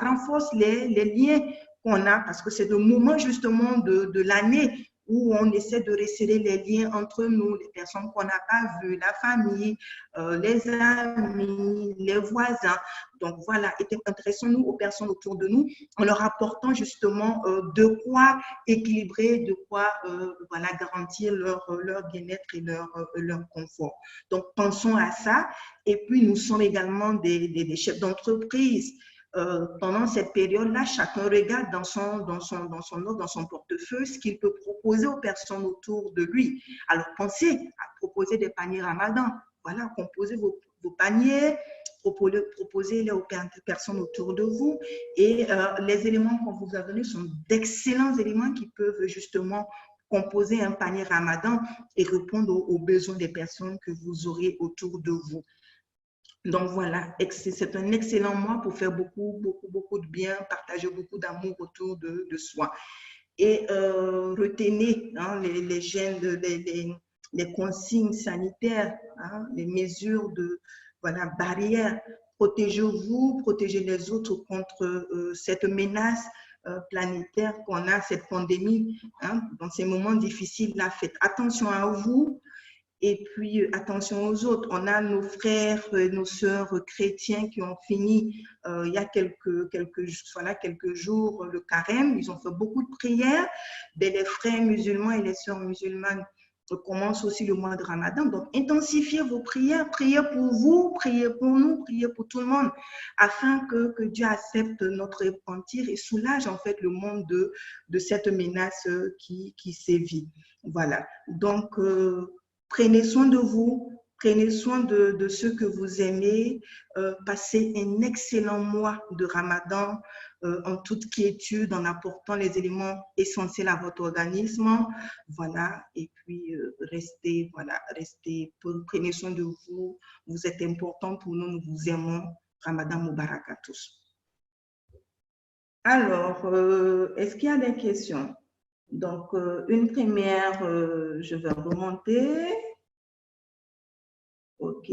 [SPEAKER 1] renforce les liens qu'on a, parce que c'est le moment justement de l'année où on essaie de resserrer les liens entre nous, les personnes qu'on n'a pas vues, la famille, les amis, les voisins. Donc voilà, intéressons-nous aux personnes autour de nous en leur apportant justement de quoi équilibrer, de quoi garantir leur bien-être et leur confort. Donc pensons à ça. Et puis nous sommes également des chefs d'entreprise. Pendant cette période-là, chacun regarde dans son portefeuille ce qu'il peut proposer aux personnes autour de lui. Alors, pensez à proposer des paniers Ramadan. Voilà, composez vos paniers, proposez-les aux personnes autour de vous. Et les éléments qu'on vous a donnés sont d'excellents éléments qui peuvent justement composer un panier Ramadan et répondre aux besoins des personnes que vous aurez autour de vous. Donc voilà, c'est un excellent mois pour faire beaucoup de bien, partager beaucoup d'amour autour de soi. Et retenez les consignes sanitaires, les mesures barrières. Protégez-vous, protégez les autres contre cette menace planétaire qu'on a, cette pandémie. Dans ces moments difficiles-là, faites attention à vous. Et puis, attention aux autres. On a nos frères, nos sœurs chrétiens qui ont fini il y a quelques jours le carême. Ils ont fait beaucoup de prières. Les frères musulmans et les sœurs musulmanes commencent aussi le mois de Ramadan. Donc, intensifiez vos prières. Priez pour vous, priez pour nous, priez pour tout le monde, afin que Dieu accepte notre repentir et soulage en fait le monde de cette menace qui sévit. Voilà. Donc, prenez soin de vous, prenez soin de ceux que vous aimez, passez un excellent mois de Ramadan en toute quiétude, en apportant les éléments essentiels à votre organisme. Voilà, et puis restez, prenez soin de vous. Vous êtes important pour nous, nous vous aimons. Ramadan Mubarak à tous. Alors, est-ce qu'il y a des questions? Donc, une première, je vais remonter. OK.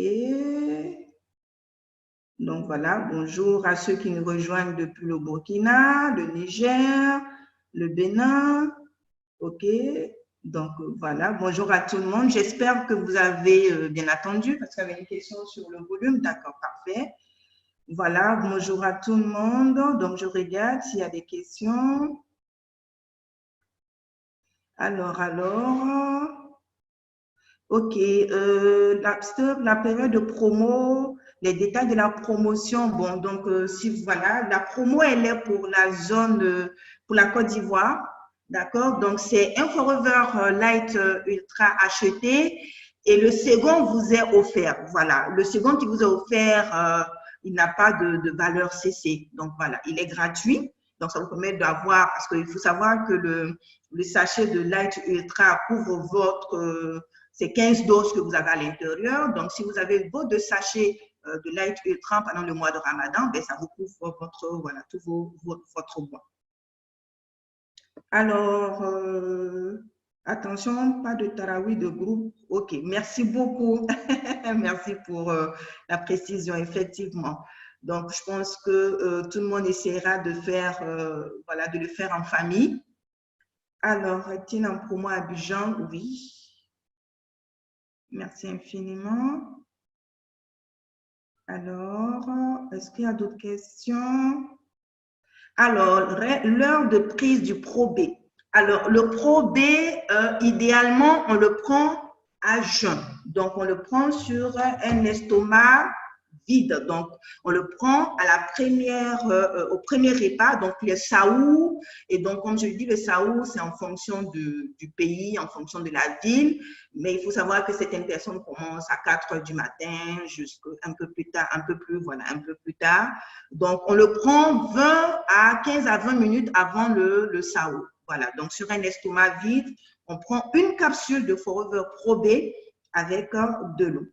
[SPEAKER 1] Donc voilà, bonjour à ceux qui nous rejoignent depuis le Burkina, le Niger, le Bénin. OK, donc voilà, bonjour à tout le monde. J'espère que vous avez bien attendu parce qu'il y avait une question sur le volume. D'accord, parfait. Voilà, bonjour à tout le monde. Donc je regarde s'il y a des questions. Alors, OK, la période de promo, les détails de la promotion. Bon, donc, si voilà, la promo, elle est pour la zone, pour la Côte d'Ivoire. D'accord? Donc, c'est un Forever Light Ultra acheté et le second vous est offert. Voilà, le second qui vous est offert, il n'a pas de valeur CC. Donc, voilà, il est gratuit. Donc, ça vous permet d'avoir, parce qu'il faut savoir que le sachet de Light Ultra couvre votre, c'est 15 doses que vous avez à l'intérieur. Donc, si vous avez vos 2 sachets de Light Ultra pendant le mois de Ramadan, ben, ça vous couvre votre, voilà, tout votre mois. Alors, attention, pas de tarawih de groupe. OK, merci beaucoup. Merci pour la précision, effectivement. Donc, je pense que tout le monde essaiera de faire, voilà, de le faire en famille. Alors, est-il en promo à Abidjan? Oui. Merci infiniment. Alors, est-ce qu'il y a d'autres questions? Alors, l'heure de prise du Pro B. Alors, le Pro B, idéalement, on le prend à jeun. Donc, on le prend sur un estomac vide. Donc, on le prend à la première, au premier repas, donc le saoul. Et donc, comme je dis, le saoul, c'est en fonction du pays, en fonction de la ville. Mais il faut savoir que certaines personnes commencent à 4 heures du matin, jusqu'à un peu plus tard, un peu plus tard. Donc, on le prend 15 à 20 minutes avant le saoul. Voilà, donc sur un estomac vide, on prend une capsule de Forever Pro B avec de l'eau.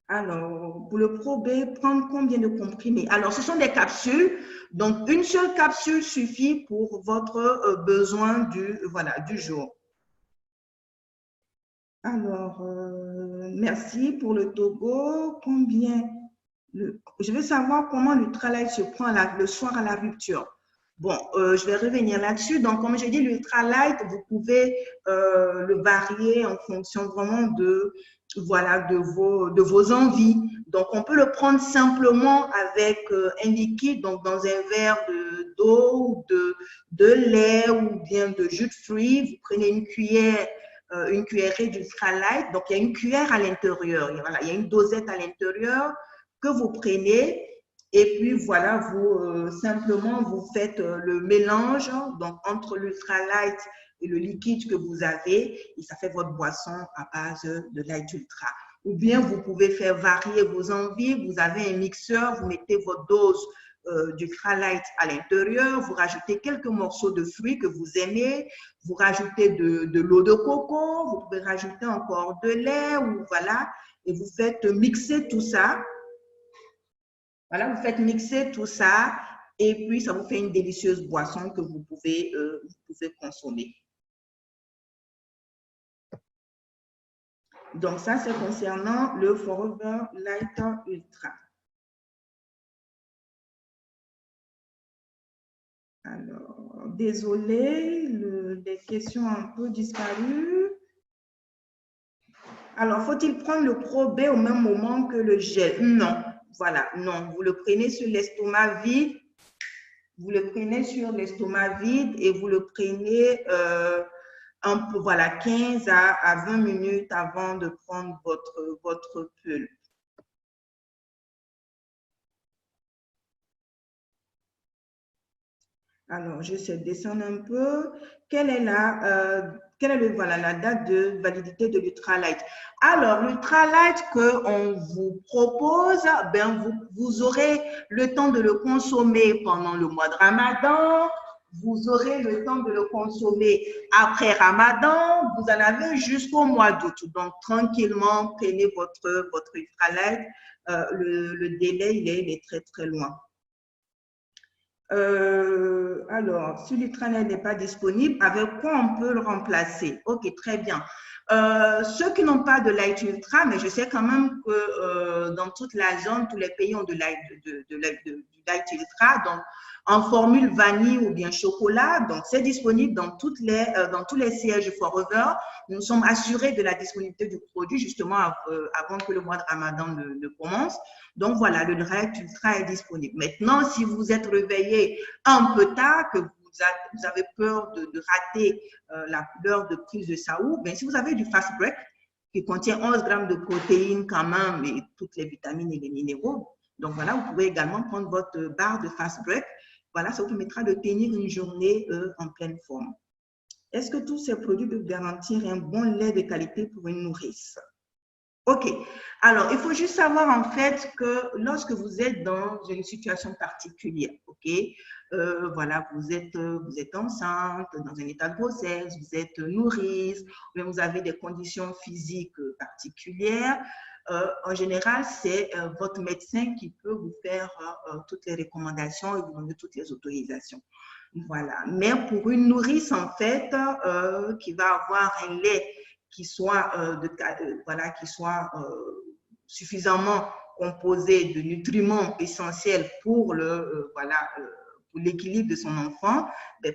[SPEAKER 1] Alors, pour le Pro B, prendre combien de comprimés? Alors, ce sont des capsules. Donc, une seule capsule suffit pour votre besoin du jour. Alors, merci pour le Togo. Je veux savoir comment le travail se prend le soir à la rupture. Bon, je vais revenir là-dessus. Donc, comme je dis, l'Ultra Light, vous pouvez le varier en fonction vraiment de vos envies. Donc, on peut le prendre simplement avec un liquide, donc dans un verre d'eau, de lait ou bien de jus de fruits. Vous prenez une cuillerée d'Ultra Light. Donc, il y a une cuillère à l'intérieur. Voilà, il y a une dosette à l'intérieur que vous prenez. Et puis, voilà, simplement, vous faites le mélange donc, entre l'Ultra Light et le liquide que vous avez, et ça fait votre boisson à base de Light Ultra. Ou bien, vous pouvez faire varier vos envies. Vous avez un mixeur, vous mettez votre dose d'Ultra Light à l'intérieur, vous rajoutez quelques morceaux de fruits que vous aimez, vous rajoutez de l'eau de coco, vous pouvez rajouter encore de lait, ou voilà, et vous faites mixer tout ça. Voilà, vous faites mixer tout ça et puis ça vous fait une délicieuse boisson que vous pouvez consommer. Donc ça, c'est concernant le Forever Light Ultra. Alors, désolé, les questions ont un peu disparu. Alors, faut-il prendre le Pro B au même moment que le gel? Non. Voilà, non, vous le prenez sur l'estomac vide, et vous le prenez voilà, 15 à 20 minutes avant de prendre votre pull. Alors, j'essaie de descendre un peu. Quelle est la date de validité de l'Ultra Light? Alors, l'Ultra Light qu'on vous propose, ben, vous aurez le temps de le consommer pendant le mois de Ramadan, vous aurez le temps de le consommer après Ramadan, vous en avez jusqu'au mois d'août. Donc, tranquillement, prenez votre Ultra Light. Le délai, il est très, très loin. Alors, si l'ultralait n'est pas disponible, avec quoi on peut le remplacer? Ok, très bien. Ceux qui n'ont pas de light ultra, mais je sais quand même que dans toute la zone, tous les pays ont du light ultra, donc en formule vanille ou bien chocolat. Donc, c'est disponible dans tous les sièges Forever. Nous sommes assurés de la disponibilité du produit justement avant que le mois de Ramadan ne commence. Donc, voilà, le light ultra est disponible. Maintenant, si vous êtes réveillé un peu tard, que vous avez peur de rater l'heure de prise de Saoud, bien, si vous avez du fast break qui contient 11 grammes de protéines quand même et toutes les vitamines et les minéraux, donc voilà, vous pouvez également prendre votre barre de fast break. Voilà, ça vous permettra de tenir une journée en pleine forme. Est-ce que tous ces produits peuvent garantir un bon lait de qualité pour une nourrice? Ok, alors il faut juste savoir en fait que lorsque vous êtes dans une situation particulière, ok, voilà, vous êtes enceinte, dans un état de grossesse, vous êtes nourrice, ou vous avez des conditions physiques particulières, en général, c'est votre médecin qui peut vous faire toutes les recommandations et vous donner toutes les autorisations. Voilà, mais pour une nourrice en fait, qui va avoir un lait qui soit, voilà, qui soit suffisamment composé de nutriments essentiels pour voilà, pour l'équilibre de son enfant,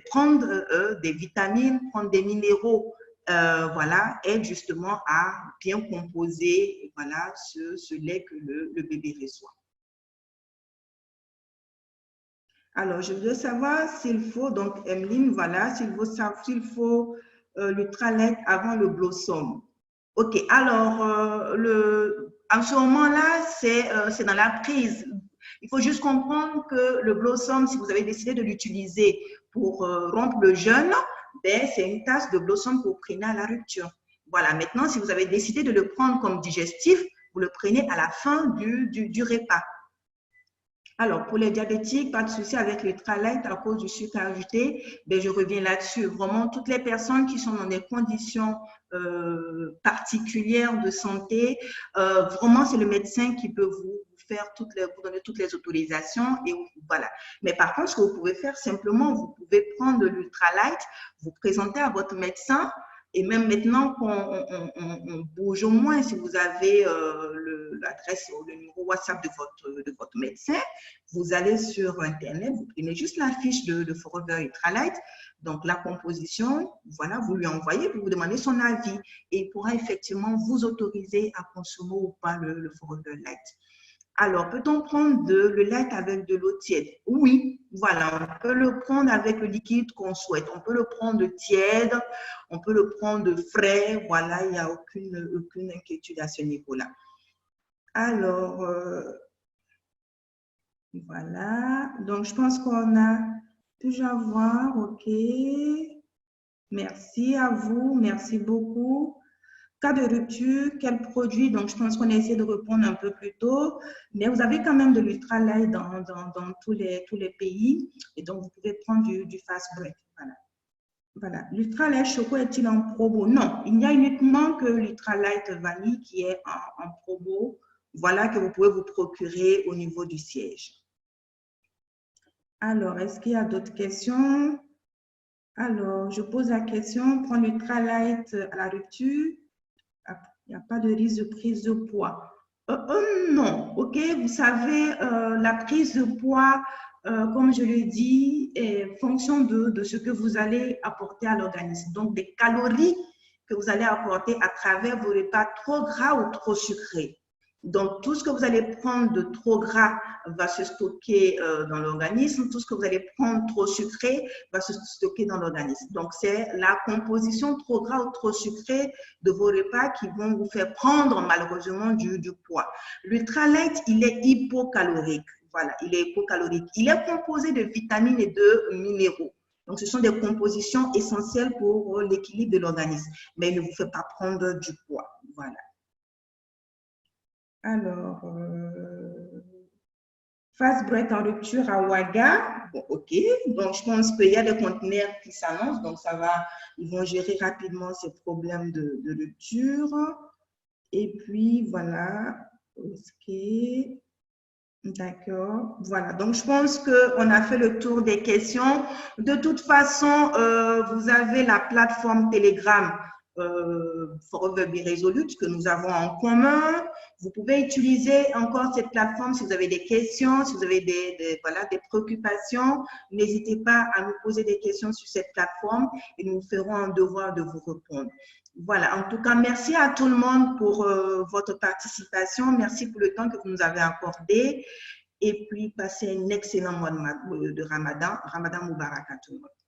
[SPEAKER 1] prendre des vitamines, prendre des minéraux, voilà, aide justement à bien composer voilà, ce lait que le bébé reçoit. Alors, je veux savoir s'il faut, donc Emeline, voilà, s'il faut l'ultralait avant le blossom. Ok, alors, en ce moment-là, c'est dans la prise. Il faut juste comprendre que le blossom, si vous avez décidé de l'utiliser pour rompre le jeûne, ben, c'est une tasse de blossom que vous prenez à la rupture. Voilà, maintenant, si vous avez décidé de le prendre comme digestif, vous le prenez à la fin du repas. Alors, pour les diabétiques, pas de souci avec le Tralight à cause du sucre ajouté. Ben, je reviens là-dessus. Vraiment, toutes les personnes qui sont dans des conditions particulières de santé, vraiment, c'est le médecin qui peut vous donner toutes les autorisations et voilà. Mais par contre, ce que vous pouvez faire simplement, vous pouvez prendre l'Ultralight, vous présenter à votre médecin. Et même maintenant qu'on bouge au moins, si vous avez l'adresse ou le numéro WhatsApp de votre médecin, vous allez sur Internet, vous prenez juste la fiche de Forever Ultralight, donc la composition, voilà, vous lui envoyez, vous demandez son avis et il pourra effectivement vous autoriser à consommer ou pas le Forever Light. Alors, peut-on prendre le lait avec de l'eau tiède? Oui, voilà, on peut le prendre avec le liquide qu'on souhaite. On peut le prendre tiède, on peut le prendre frais, voilà, il n'y a aucune inquiétude à ce niveau-là. Alors, voilà, donc je pense qu'on a pu avoir, ok. Merci à vous, merci beaucoup. Cas de rupture, quel produit? Donc, je pense qu'on a essayé de répondre un peu plus tôt, mais vous avez quand même de l'ultralight dans tous les pays, et donc vous pouvez prendre du fast break. Voilà. Voilà. L'ultralight choco est-il en promo? Non, il n'y a uniquement que l'ultralight vanille qui est en promo. Voilà que vous pouvez vous procurer au niveau du siège. Alors, est-ce qu'il y a d'autres questions? Alors, je pose la question, prendre l'ultralight à la rupture. Il n'y a pas de risque de prise de poids. Non, ok, vous savez, la prise de poids, comme je l'ai dit, est fonction de ce que vous allez apporter à l'organisme. Donc, des calories que vous allez apporter à travers vos repas trop gras ou trop sucrés. Donc, tout ce que vous allez prendre de trop gras va se stocker dans l'organisme. Tout ce que vous allez prendre trop sucré va se stocker dans l'organisme. Donc, c'est la composition trop gras ou trop sucrée de vos repas qui vont vous faire prendre malheureusement du poids. L'ultralight, il est hypocalorique. Voilà, il est hypocalorique. Il est composé de vitamines et de minéraux. Donc, ce sont des compositions essentielles pour l'équilibre de l'organisme, mais il ne vous fait pas prendre du poids. Voilà. Alors, fast break en rupture à Ouaga. Bon, ok. Donc, je pense qu'il y a des conteneurs qui s'annoncent. Donc, ça va, ils vont gérer rapidement ces problèmes de rupture. Et puis, voilà. Ok. D'accord. Voilà. Donc, je pense qu'on a fait le tour des questions. De toute façon, vous avez la plateforme Telegram Forever Be Resolute que nous avons en commun. Vous pouvez utiliser encore cette plateforme si vous avez des questions, si vous avez voilà, des préoccupations. N'hésitez pas à nous poser des questions sur cette plateforme et nous ferons un devoir de vous répondre. Voilà, en tout cas, merci à tout le monde pour votre participation. Merci pour le temps que vous nous avez accordé. Et puis, passez un excellent mois de Ramadan. Ramadan Moubarak à tout le monde.